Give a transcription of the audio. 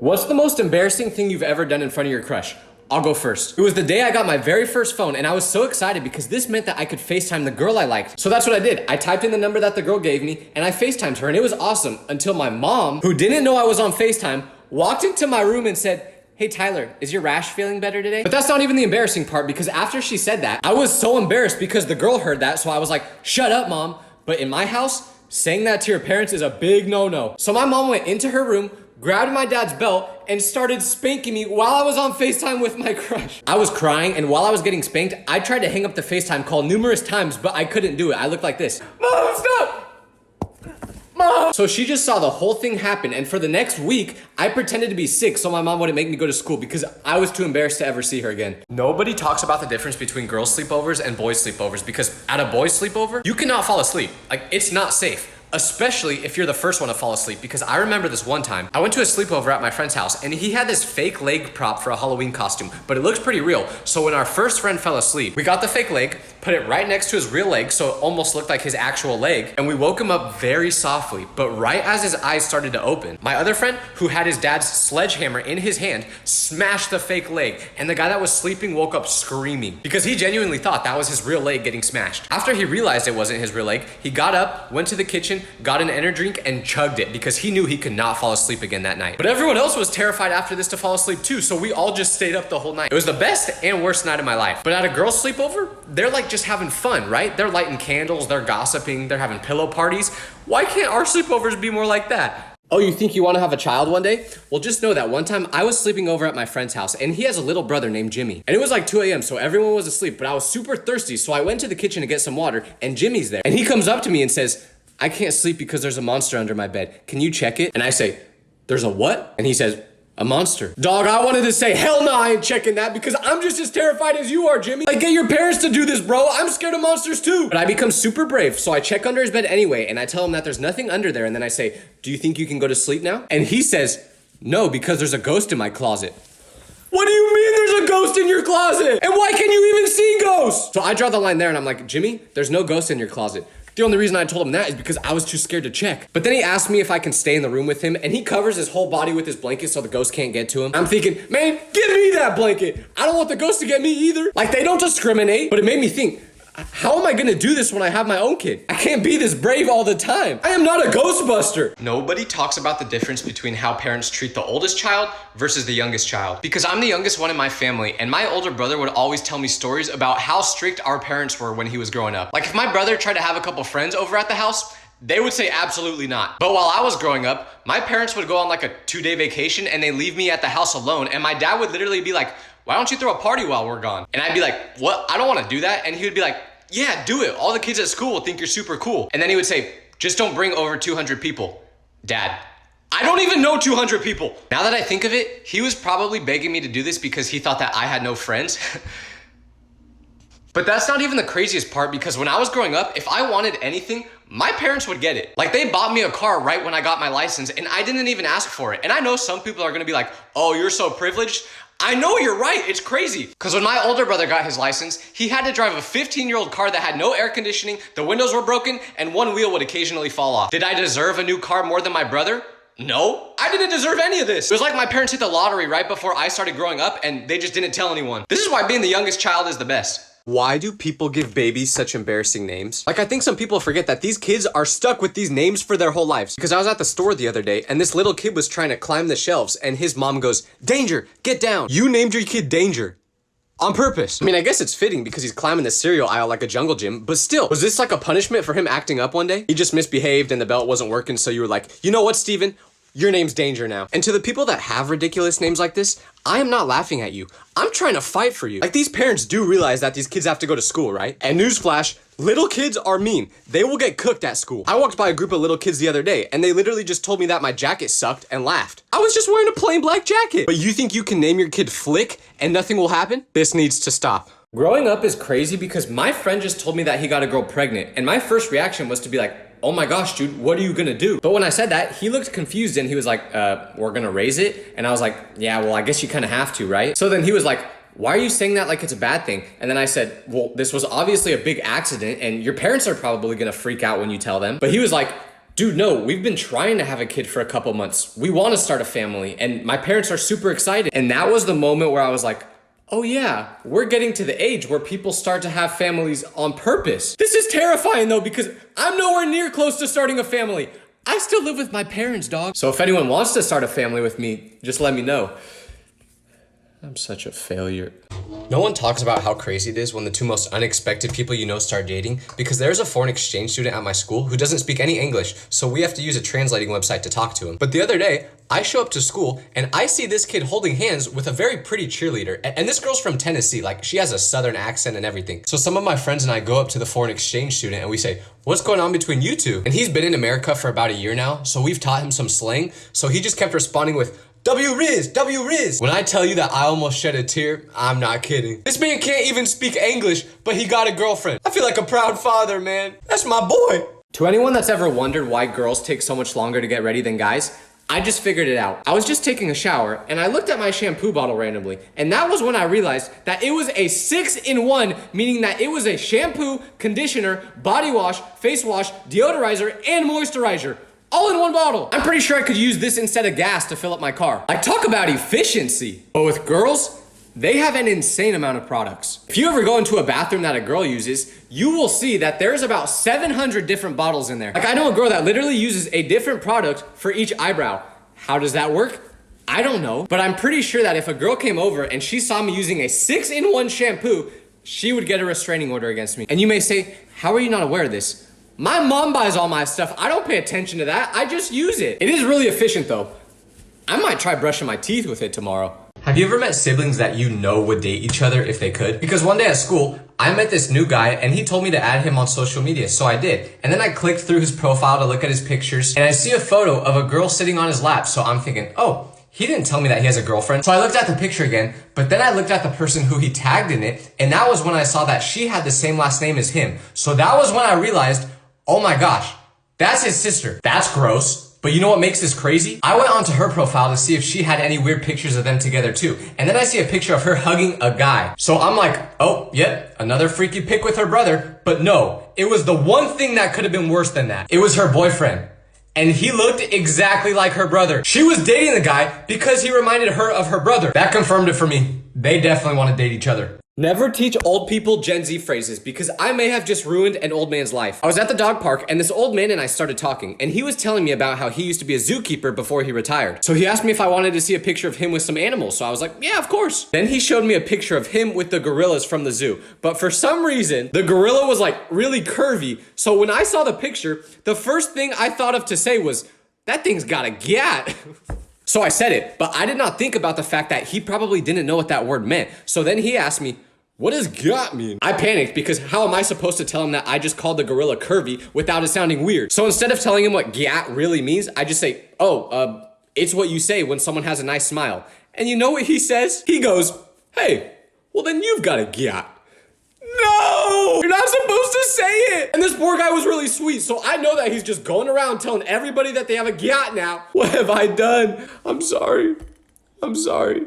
What's the most embarrassing thing you've ever done in front of your crush? I'll go first. It was the day I got my very first phone, and I was so excited because this meant that I could FaceTime the girl I liked. So that's what I did. I typed in the number that the girl gave me, and I FaceTimed her, and it was awesome until my mom, who didn't know I was on FaceTime, walked into my room and said, "Hey Tyler, is your rash feeling better today?" But that's not even the embarrassing part, because after she said that, I was so embarrassed because the girl heard that, so I was like, "Shut up, mom." But in my house, saying that to your parents is a big no-no. So my mom went into her room, grabbed my dad's belt, and started spanking me while I was on FaceTime with my crush. I was crying, and while I was getting spanked, I tried to hang up the FaceTime call numerous times, but I couldn't do it. I looked like this. "Mom, stop! Mom!" So she just saw the whole thing happen, and for the next week, I pretended to be sick so my mom wouldn't make me go to school because I was too embarrassed to ever see her again. Nobody talks about the difference between girls' sleepovers and boys' sleepovers because at a boys' sleepover, you cannot fall asleep. Like, it's not safe. Especially if you're the first one to fall asleep, because I remember this one time, I went to a sleepover at my friend's house and he had this fake leg prop for a Halloween costume, but it looks pretty real. So when our first friend fell asleep, we got the fake leg, put it right next to his real leg so it almost looked like his actual leg, and we woke him up very softly. But right as his eyes started to open, my other friend, who had his dad's sledgehammer in his hand, smashed the fake leg, and the guy that was sleeping woke up screaming because he genuinely thought that was his real leg getting smashed. After he realized it wasn't his real leg, he got up, went to the kitchen, got an energy drink, and chugged it because he knew he could not fall asleep again that night. But everyone else was terrified after this to fall asleep too, so we all just stayed up the whole night. It was the best and worst night of my life. But at a girl's sleepover, they're like just having fun, right? They're lighting candles, they're gossiping, they're having pillow parties. Why can't our sleepovers be more like that? Oh, you think you want to have a child one day? Well, just know that one time I was sleeping over at my friend's house and he has a little brother named Jimmy. And it was like 2 a.m. so everyone was asleep, but I was super thirsty. So I went to the kitchen to get some water and Jimmy's there. And he comes up to me and says, "I can't sleep because there's a monster under my bed. Can you check it?" And I say, "There's a what?" And he says, "A monster." Dog, I wanted to say, hell no, I ain't checking that because I'm just as terrified as you are, Jimmy. Like, get your parents to do this, bro. I'm scared of monsters too. But I become super brave, so I check under his bed anyway, and I tell him that there's nothing under there, and then I say, "Do you think you can go to sleep now?" And he says, "No, because there's a ghost in my closet." What do you mean there's a ghost in your closet? And why can you even see ghosts? So I draw the line there, and I'm like, "Jimmy, there's no ghost in your closet." The only reason I told him that is because I was too scared to check. But then he asked me if I can stay in the room with him, and he covers his whole body with his blanket so the ghost can't get to him. I'm thinking, man, give me that blanket. I don't want the ghost to get me either. Like, they don't discriminate. But it made me think, how am I gonna do this when I have my own kid? I can't be this brave all the time. I am not a Ghostbuster. Nobody talks about the difference between how parents treat the oldest child versus the youngest child. Because I'm the youngest one in my family, and my older brother would always tell me stories about how strict our parents were when he was growing up. Like, if my brother tried to have a couple friends over at the house, they would say absolutely not. But while I was growing up, my parents would go on like a 2-day vacation and they leave me at the house alone, and my dad would literally be like, "Why don't you throw a party while we're gone?" And I'd be like, "What? I don't want to do that." And he would be like, "Yeah, do it. All the kids at school will think you're super cool." And then he would say, "Just don't bring over 200 people. Dad, I don't even know 200 people. Now that I think of it, he was probably begging me to do this because he thought that I had no friends. But that's not even the craziest part, because when I was growing up, if I wanted anything, my parents would get it. Like, they bought me a car right when I got my license and I didn't even ask for it. And I know some people are gonna be like, "Oh, you're so privileged." I know, you're right, it's crazy. Because when my older brother got his license, he had to drive a 15-year-old car that had no air conditioning, the windows were broken, and one wheel would occasionally fall off. Did I deserve a new car more than my brother? No, I didn't deserve any of this. It was like my parents hit the lottery right before I started growing up and they just didn't tell anyone. This is why being the youngest child is the best. Why do people give babies such embarrassing names? Like, I think some people forget that these kids are stuck with these names for their whole lives. Because I was at the store the other day and this little kid was trying to climb the shelves and his mom goes, "Danger, get down." You named your kid Danger. On purpose. I mean, I guess it's fitting because he's climbing the cereal aisle like a jungle gym, but still, was this like a punishment for him acting up one day? He just misbehaved and the belt wasn't working, so you were like, "You know what, Steven? Your name's Danger now." And to the people that have ridiculous names like this, I am not laughing at you. I'm trying to fight for you. Like, these parents do realize that these kids have to go to school, right? And newsflash, little kids are mean. They will get cooked at school. I walked by a group of little kids the other day and they literally just told me that my jacket sucked and laughed. I was just wearing a plain black jacket. But you think you can name your kid Flick and nothing will happen? This needs to stop. Growing up is crazy because my friend just told me that he got a girl pregnant, and my first reaction was to be like, "Oh my gosh, dude, what are you gonna do?" But when I said that, he looked confused and he was like, "We're gonna raise it?" And I was like, "Yeah, well, I guess you kind of have to, right?" So then he was like, "Why are you saying that like it's a bad thing?" And then I said, "Well, this was obviously a big accident and your parents are probably gonna freak out when you tell them." But he was like, dude, no, we've been trying to have a kid for a couple months. We want to start a family, and my parents are super excited. And that was the moment where I was like, oh yeah, we're getting to the age where people start to have families on purpose. This is terrifying though, because I'm nowhere near close to starting a family. I still live with my parents, dog. So if anyone wants to start a family with me, just let me know. I'm such a failure. No one talks about how crazy it is when the two most unexpected people you know start dating, because there's a foreign exchange student at my school who doesn't speak any English, so we have to use a translating website to talk to him. But the other day, I show up to school and I see this kid holding hands with a very pretty cheerleader. And this girl's from Tennessee, like she has a southern accent and everything. So some of my friends and I go up to the foreign exchange student and we say, what's going on between you two? And he's been in America for about a year now, so we've taught him some slang. So he just kept responding with, W-Riz, W-Riz. When I tell you that I almost shed a tear, I'm not kidding. This man can't even speak English, but he got a girlfriend. I feel like a proud father, man. That's my boy. To anyone that's ever wondered why girls take so much longer to get ready than guys, I just figured it out. I was just taking a shower and I looked at my shampoo bottle randomly, and that was when I realized that it was a 6-in-1, meaning that it was a shampoo, conditioner, body wash, face wash, deodorizer, and moisturizer. All in one bottle. I'm pretty sure I could use this instead of gas to fill up my car. Like, talk about efficiency. But with girls, they have an insane amount of products. If you ever go into a bathroom that a girl uses, you will see that there's about 700 different bottles in there. Like, I know a girl that literally uses a different product for each eyebrow. How does that work? I don't know. But I'm pretty sure that if a girl came over and she saw me using a 6-in-1 shampoo, she would get a restraining order against me. And you may say, how are you not aware of this? My mom buys all my stuff. I don't pay attention to that. I just use it. It is really efficient though. I might try brushing my teeth with it tomorrow. Have you ever met siblings that you know would date each other if they could? Because one day at school, I met this new guy and he told me to add him on social media, so I did. And then I clicked through his profile to look at his pictures and I see a photo of a girl sitting on his lap, so I'm thinking, oh, he didn't tell me that he has a girlfriend. So I looked at the picture again, but then I looked at the person who he tagged in it, and that was when I saw that she had the same last name as him. So that was when I realized, oh my gosh, that's his sister. That's gross. But you know what makes this crazy? I went onto her profile to see if she had any weird pictures of them together too. And then I see a picture of her hugging a guy. So I'm like, oh, yep, another freaky pic with her brother. But no, it was the one thing that could have been worse than that. It was her boyfriend. And he looked exactly like her brother. She was dating the guy because he reminded her of her brother. That confirmed it for me. They definitely want to date each other. Never teach old people Gen Z phrases, because I may have just ruined an old man's life. I was at the dog park and this old man and I started talking, and he was telling me about how he used to be a zookeeper before he retired. So he asked me if I wanted to see a picture of him with some animals. So I was like, yeah, of course. Then he showed me a picture of him with the gorillas from the zoo. But for some reason, the gorilla was like really curvy. So when I saw the picture, the first thing I thought of to say was, that thing's got a gat. So I said it, but I did not think about the fact that he probably didn't know what that word meant. So then he asked me, what does gat mean? I panicked because how am I supposed to tell him that I just called the gorilla curvy without it sounding weird? So instead of telling him what gat really means, I just say, oh, it's what you say when someone has a nice smile. And you know what he says? He goes, hey, well then you've got a gat. No, you're not supposed to say it. And this poor guy was really sweet, so I know that he's just going around telling everybody that they have a gat now. What have I done? I'm sorry. I'm sorry.